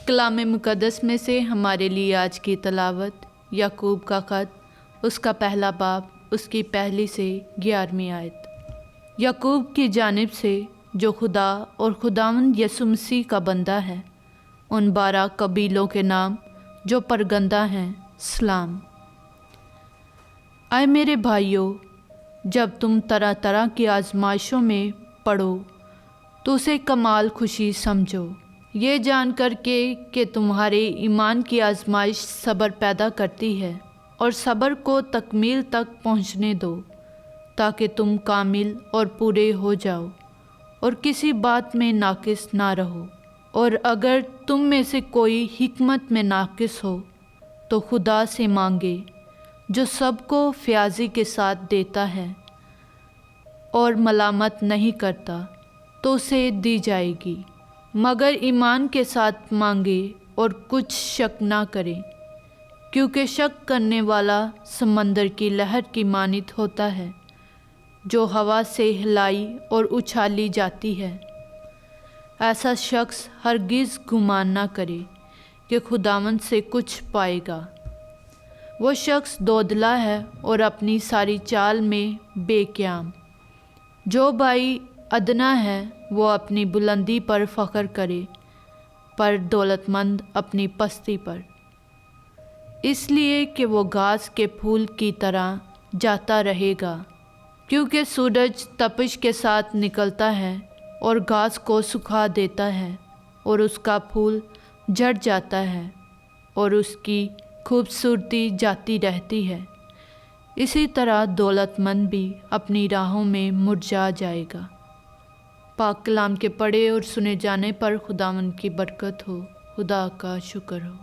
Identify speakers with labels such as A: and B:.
A: कलाम मुक़द्दस में से हमारे लिए आज की तलावत याकूब का ख़त, उसका पहला बाब, उसकी पहली से 11वीं आयत। याकूब की जानिब से जो खुदा और खुदावंद यसु मसीह का बंदा है, उन 12 कबीलों के नाम जो परगंदा हैं, सलाम। आए मेरे भाइयों, जब तुम तरह तरह की आजमाइशों में पड़ो तो उसे कमाल खुशी समझो, ये जानकर के कि तुम्हारे ईमान की आजमाइश सब्र पैदा करती है, और सब्र को तकमील तक पहुँचने दो, ताकि तुम कामिल और पूरे हो जाओ और किसी बात में नाकिस ना रहो। और अगर तुम में से कोई हिकमत में नाकिस हो तो खुदा से मांगे, जो सबको फ़याज़ी के साथ देता है और मलामत नहीं करता, तो उसे दी जाएगी। मगर ईमान के साथ मांगे और कुछ शक ना करें, क्योंकि शक करने वाला समंदर की लहर की मानित होता है, जो हवा से हिलाई और उछाली जाती है। ऐसा शख्स हरगिज़ गुमान ना करे कि खुदावंद से कुछ पाएगा। वो शख्स दोदला है और अपनी सारी चाल में बेक्याम। जो भाई अदना है वो अपनी बुलंदी पर फ़ख्र करे, पर दौलतमंद अपनी पस्ती पर, इसलिए कि वो घास के फूल की तरह जाता रहेगा, क्योंकि सूरज तपिश के साथ निकलता है और घास को सुखा देता है और उसका फूल झड़ जाता है और उसकी खूबसूरती जाती रहती है। इसी तरह दौलतमंद भी अपनी राहों में मुरझा जाएगा। पाक कलाम के पढ़े और सुने जाने पर खुदावंद की बरकत हो। खुदा का शुक्र हो।